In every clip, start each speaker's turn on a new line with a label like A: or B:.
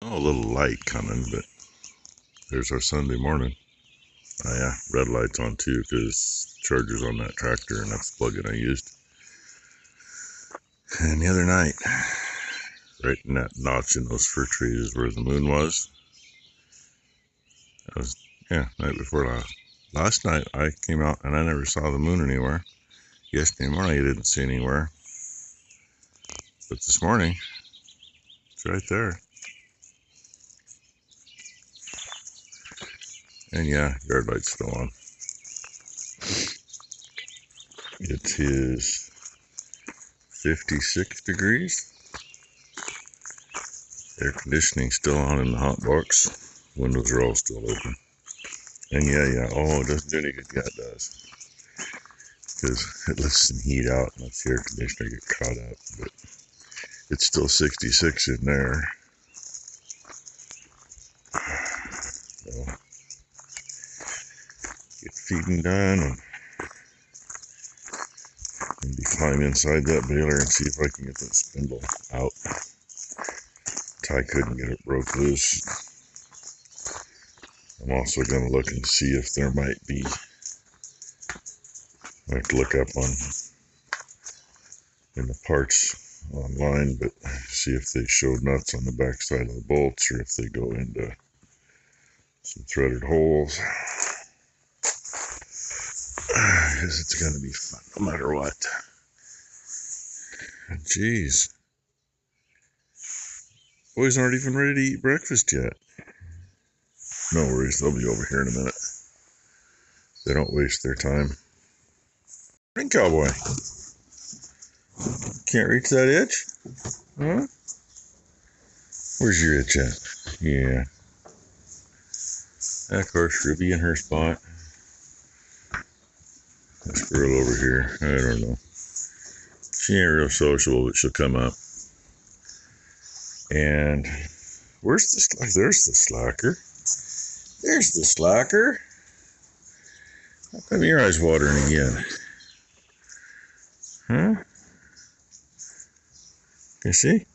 A: Oh, a little light coming, but there's our Sunday morning. Oh yeah, red light's on too because charger's on that tractor and that's the plug-in I used. And the other night, right in that notch in those fir trees where the moon was, night before last. Last night I came out and I never saw the moon anywhere. Yesterday morning I didn't see anywhere. But this morning, it's right there. And yeah, yard light's still on. It is 56 degrees. Air conditioning still on in the hot box. Windows are all still open. And it doesn't do any good. Yeah, it does. Because it lets some heat out and lets the air conditioner get caught up. But it's still 66 in there. So, get feeding done and maybe climb inside that baler and see if I can get that spindle out. Ty couldn't get it broke loose. I'm also going to look and see if there might be, I have to look up in the parts online, but see if they show nuts on the back side of the bolts or if they go into some threaded holes. Because it's going to be fun no matter what. Jeez. Boys aren't even ready to eat breakfast yet. No worries, they'll be over here in a minute. They don't waste their time. Morning, cowboy. Can't reach that itch? Huh? Where's your itch at? Yeah. Of course, Ruby in her spot. This girl over here, I don't know. She ain't real sociable, but she'll come up. And where's the slacker? There's the slacker. There's the slacker. How come your eyes watering again? Huh? Can you see?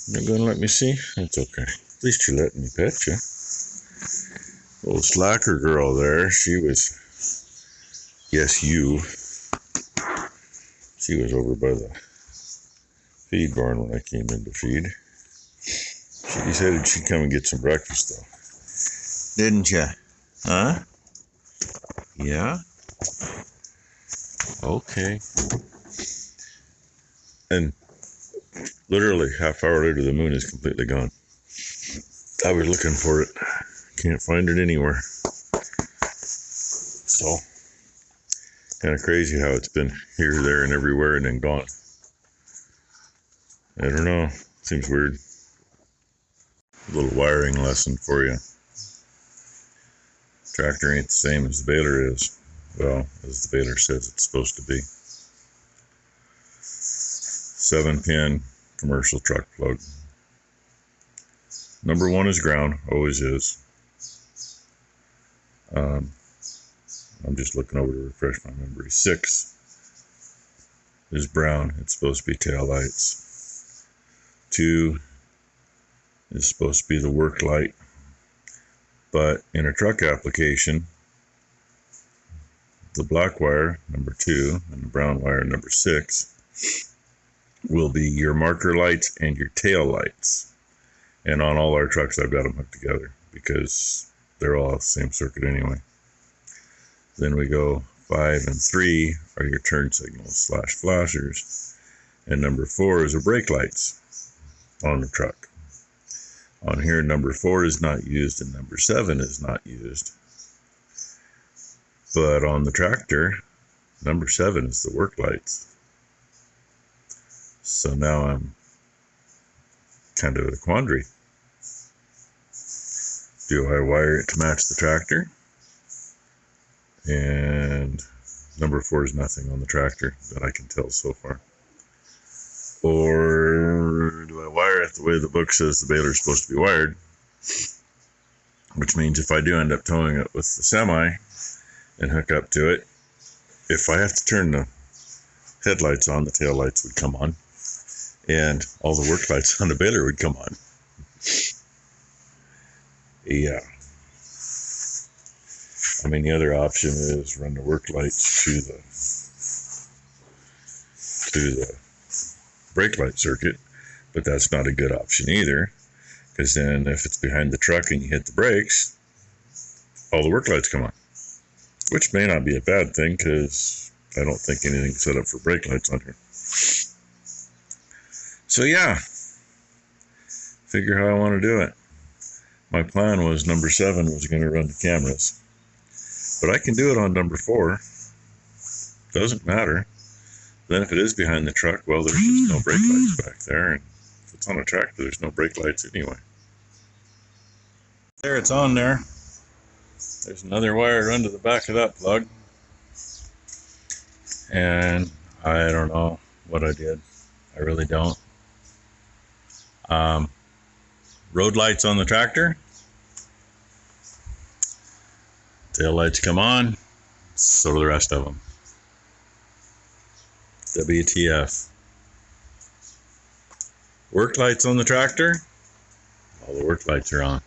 A: Not gonna let me see? That's okay. At least you're letting me pet you. Old slacker girl there, she was over by the feed barn when I came in to feed. She decided she'd come and get some breakfast though. Didn't ya? Huh? Yeah? Okay. And literally half hour later the moon is completely gone. I was looking for it. Can't find it anywhere. So, kind of crazy how it's been here, there, and everywhere and then gone. I don't know. Seems weird. A little wiring lesson for you. Tractor ain't the same as the baler is. Well, as the baler says it's supposed to be. 7-pin commercial truck plug. Number 1 is ground, always is. I'm just looking over to refresh my memory. 6 is brown, it's supposed to be tail lights. 2 is supposed to be the work light. But in a truck application, the black wire, number 2, and the brown wire, number 6, will be your marker lights and your tail lights. And on all our trucks, I've got them hooked together because they're all the same circuit anyway. Then we go 5 and 3 are your turn signals / flashers. And number 4 is the brake lights on the truck. On here, number 4 is not used and number 7 is not used. But on the tractor, number 7 is the work lights. So now I'm kind of in a quandary. Do I wire it to match the tractor? And number 4 is nothing on the tractor that I can tell so far. Or do I wire it the way the book says the baler is supposed to be wired? Which means if I do end up towing it with the semi and hook up to it, if I have to turn the headlights on, the tail lights would come on. and all the work lights on the baler would come on. Yeah. I mean, the other option is run the work lights to the brake light circuit, but that's not a good option either, because then if it's behind the truck and you hit the brakes, all the work lights come on, which may not be a bad thing because I don't think anything's set up for brake lights on here. So yeah, figure how I want to do it. My plan was number 7 was going to run the cameras, but I can do it on number 4. Doesn't matter. Then if it is behind the truck, well, there's just no brake lights back there, and if it's on a tractor, there's no brake lights anyway. There, it's on there. There's another wire run to the back of that plug, and I don't know what I did. I really don't. Road lights on the tractor. Tail lights come on. So do the rest of them. WTF. Work lights on the tractor. All the work lights are on.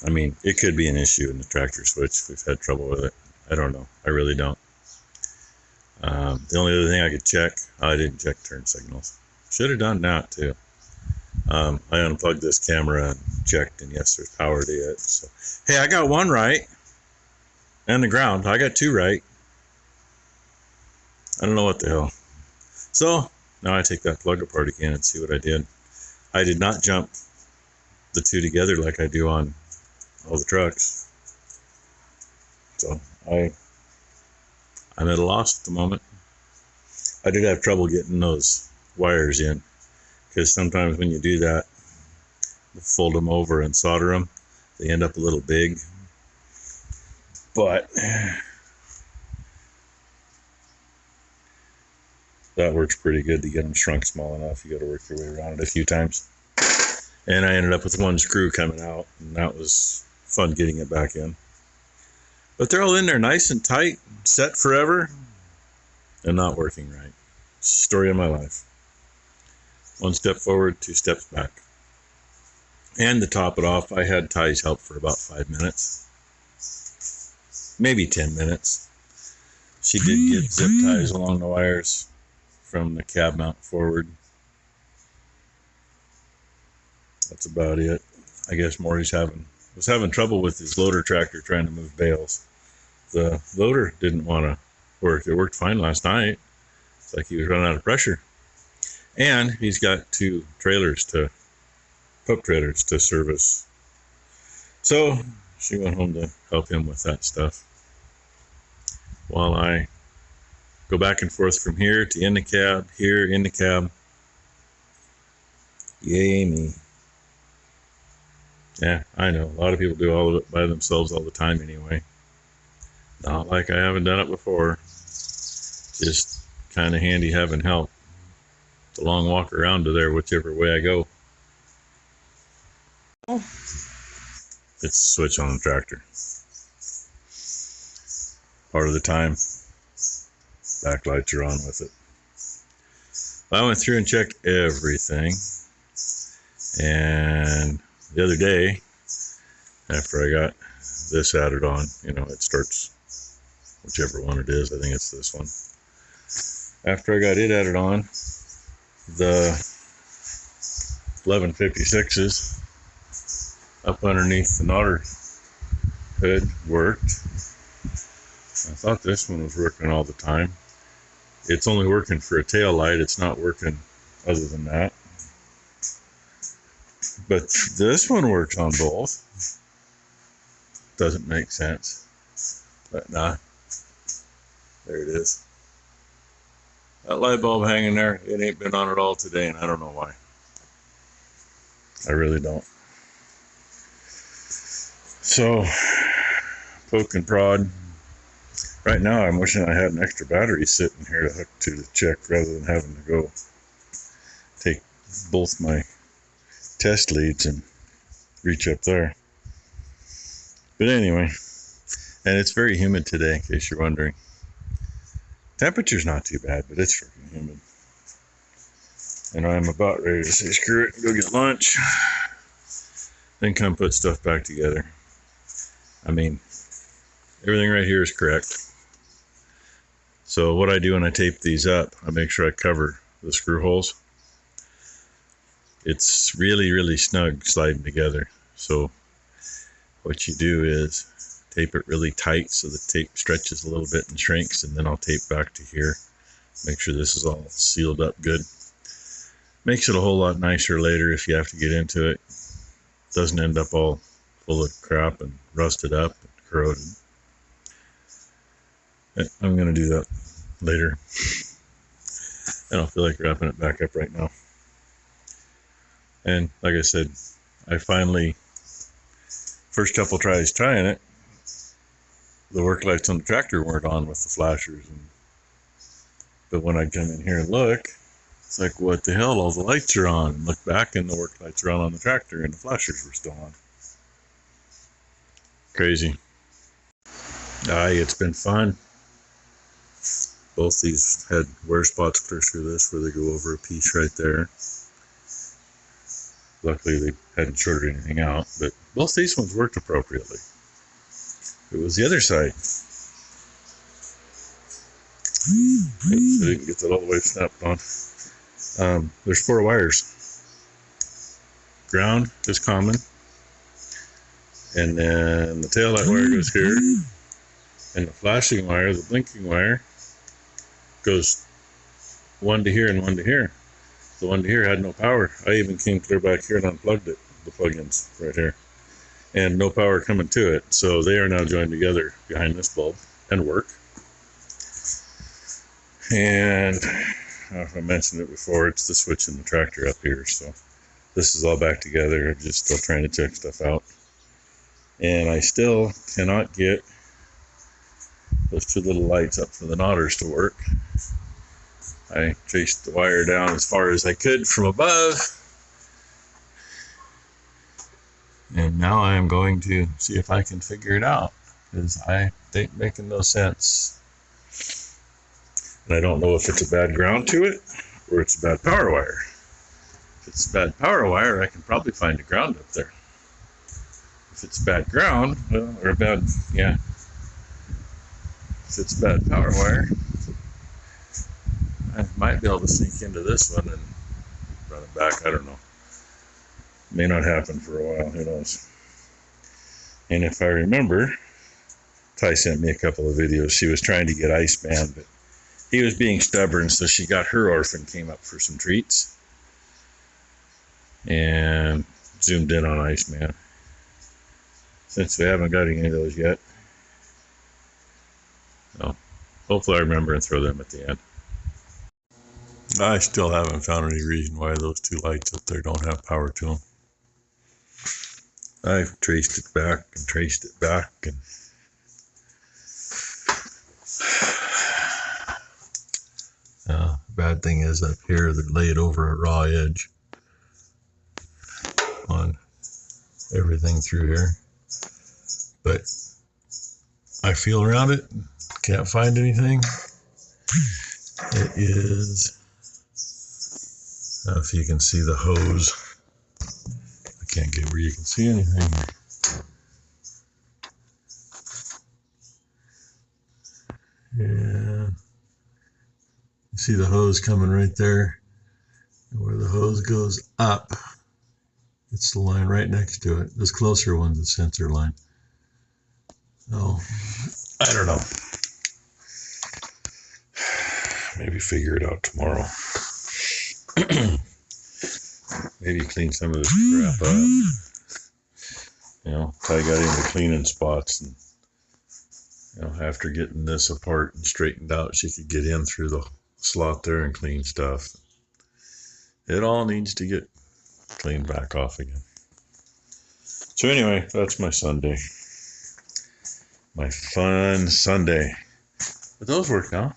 A: I mean, it could be an issue in the tractor switch. We've had trouble with it. I don't know. I really don't. The only other thing I could check, I didn't check turn signals. Should have done that too. I unplugged this camera and checked, and yes, there's power to it. So, hey, I got 1 right. And the ground. I got 2 right. I don't know what the hell. So, now I take that plug apart again and see what I did. I did not jump the 2 together like I do on all the trucks. So, I'm at a loss at the moment. I did have trouble getting those wires in, because sometimes when you do that, fold them over and solder them, they end up a little big. But that works pretty good to get them shrunk small enough. You got to work your way around it a few times. And I ended up with 1 screw coming out, and that was fun getting it back in. But they're all in there nice and tight, set forever, and not working right. Story of my life. 1 step forward, 2 steps back. And to top it off, I had Ty's help for about 5 minutes. Maybe 10 minutes. She did get zip ties along the wires from the cab mount forward. That's about it. I guess Maury's was having trouble with his loader tractor trying to move bales. The loader didn't want to work. It worked fine last night. It's like he was running out of pressure. And he's got 2 pup trailers to service. So she went home to help him with that stuff, while I go back and forth from here to in the cab, here in the cab. Yay me. Yeah, I know. A lot of people do all of it by themselves all the time anyway. Not like I haven't done it before. Just kind of handy having help. It's a long walk around to there, whichever way I go. It's a switch on the tractor. Part of the time, backlights are on with it. I went through and checked everything, and the other day, after I got this added on, it starts whichever one it is. I think it's this one. After I got it added on, the 1156s up underneath the Nodder hood worked. I thought this one was working all the time. It's only working for a tail light. It's not working other than that. But this one works on both. Doesn't make sense. But nah. There it is. That light bulb hanging there, it ain't been on at all today, and I don't know why. I really don't. So, poke and prod. Right now, I'm wishing I had an extra battery sitting here to hook to the check rather than having to go take both my test leads and reach up there. But anyway, and it's very humid today, in case you're wondering. Temperature's not too bad, but it's freaking humid. And I'm about ready to say screw it and go get lunch. Then come put stuff back together. I mean, everything right here is correct. So what I do when I tape these up, I make sure I cover the screw holes. It's really, really snug sliding together. So what you do is tape it really tight so the tape stretches a little bit and shrinks, and then I'll tape back to here. Make sure this is all sealed up good. Makes it a whole lot nicer later if you have to get into it. Doesn't end up all full of crap and rusted up and corroded. I'm going to do that later. I don't feel like wrapping it back up right now. And like I said, I finally, first couple tries trying it, the work lights on the tractor weren't on with the flashers. But when I come in here and look, it's like, what the hell, all the lights are on. And look back and the work lights are on the tractor and the flashers were still on. Crazy. It's been fun. Both these had wear spots clear through this where they go over a piece right there. Luckily they hadn't shorted anything out, but both these ones worked appropriately. It was the other side. Oops, I didn't get that all the way snapped on. There's 4 wires. Ground is common. And then the tail light wire goes here. And the flashing wire, the blinking wire, goes one to here and one to here. The one to here had no power. I even came clear back here and unplugged it, the plug-ins right here. And no power coming to it. So they are now joined together behind this bulb and work. And I mentioned it before, it's the switch in the tractor up here. So this is all back together. I'm just still trying to check stuff out. And I still cannot get those 2 little lights up for the knotters to work. I traced the wire down as far as I could from above. And now I am going to see if I can figure it out, because I ain't making no sense. And I don't know if it's a bad ground to it or it's a bad power wire. If it's a bad power wire, I can probably find a ground up there. If it's bad ground, well, or bad, yeah. If it's bad power wire, I might be able to sneak into this one and run it back. I don't know. May not happen for a while. Who knows? And if I remember, Ty sent me a couple of videos. She was trying to get Iceman, but he was being stubborn, so she got her orphan, came up for some treats, and zoomed in on Iceman. Since we haven't got any of those yet, well, hopefully I remember and throw them at the end. I still haven't found any reason why those 2 lights up there don't have power to them. I've traced it back and traced it back, and the bad thing is up here they're laid over a raw edge on everything through here. But I feel around it, can't find anything. It is, if you can see the hose, I can't get where you can see anything. Yeah, you see the hose coming right there, and where the hose goes up, it's the line right next to it. This closer one's the sensor line. Oh, I don't know. Maybe figure it out tomorrow. Maybe clean some of this crap up. You know, Ty got into cleaning spots, and you know, after getting this apart and straightened out, she could get in through the slot there and clean stuff. It all needs to get cleaned back off again. So anyway, that's my Sunday. My fun Sunday. But those work now.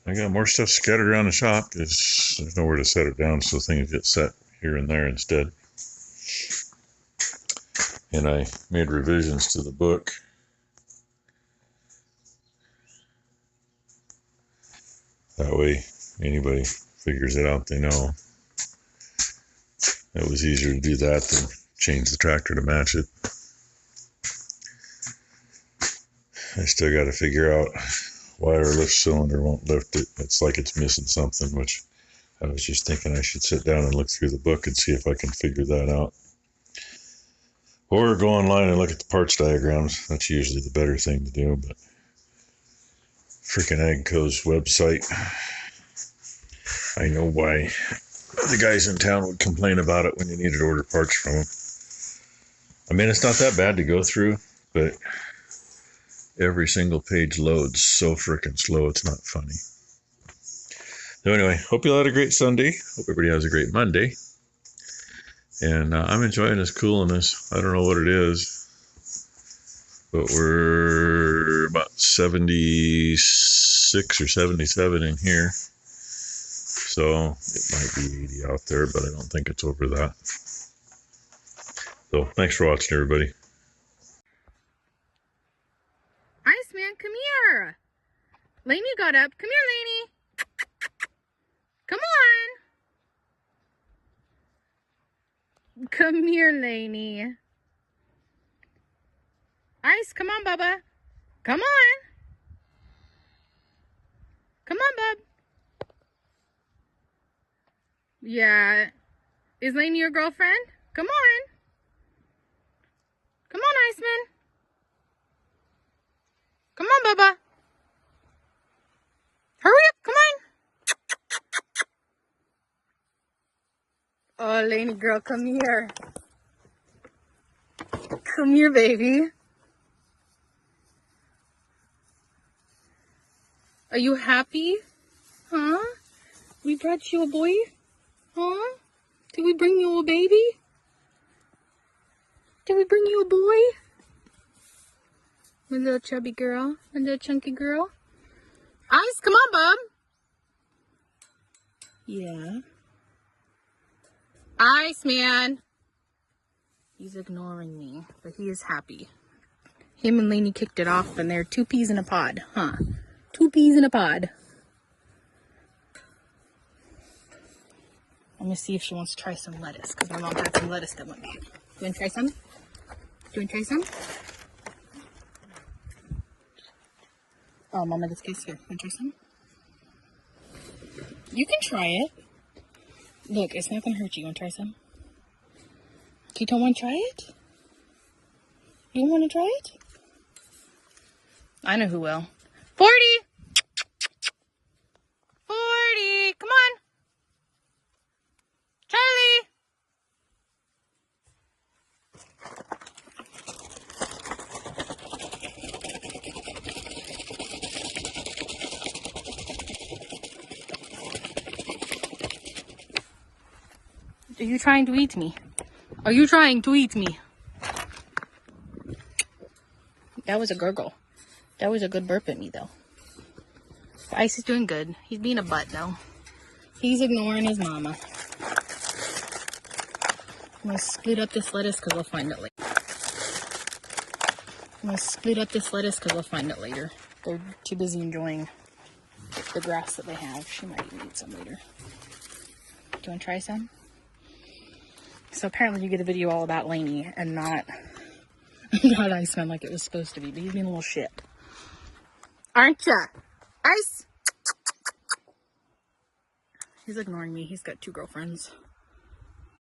A: I got more stuff scattered around the shop because there's nowhere to set it down, so things get set here and there instead. And I made revisions to the book. That way, anybody figures it out, they know. It was easier to do that than change the tractor to match it. I still got to figure out why our lift cylinder won't lift it. It's like it's missing something, which I was just thinking I should sit down and look through the book and see if I can figure that out. Or go online and look at the parts diagrams. That's usually the better thing to do, but freaking AGCO's website, I know why the guys in town would complain about it when you needed to order parts from them. I mean, it's not that bad to go through, but every single page loads so freaking slow, it's not funny. So anyway, hope you all had a great Sunday. Hope everybody has a great Monday. And I'm enjoying this coolness. I don't know what it is, but we're about 76 or 77 in here. So it might be 80 out there, but I don't think it's over that. So thanks for watching, everybody.
B: Iceman, come here. Lainey got up. Come here, Lainey. Come on. Come here, Lainey. Ice, come on, Bubba. Come on. Come on, bub. Yeah. Is Lainey your girlfriend? Come on. Come on, Iceman. Come on, Bubba. Hurry up, come on. Oh, Lainey girl, come here. Come here, baby. Are you happy? Huh? We brought you a boy? Huh? Did we bring you a baby? Did we bring you a boy? My little chubby girl. My little chunky girl. Ice, come on, bub. Yeah. Ice, man. He's ignoring me, but he is happy. Him and Lainey kicked it off, and they're 2 peas in a pod, huh? 2 peas in a pod. I'm gonna see if she wants to try some lettuce, because my mom had some lettuce that went bad. You wanna try some? Do you wanna try some? Oh, Mama, this case here. Want to try some? You can try it. Look, it's not going to hurt you. You want to try some? You don't want to try it? You want to try it? I know who will. 40! 40! Come on! Charlie! Are you trying to eat me? Are you trying to eat me? That was a gurgle. That was a good burp at me, though. Ice is doing good. He's being a butt, though. He's ignoring his mama. I'm going to split up this lettuce because we'll find it later. They're too busy enjoying the grass that they have. She might even eat some later. Do you want to try some? So apparently you get a video all about Lainey and not Iceman like it was supposed to be. But he's being a little shit. Aren't ya? Ice? He's ignoring me. He's got 2 girlfriends.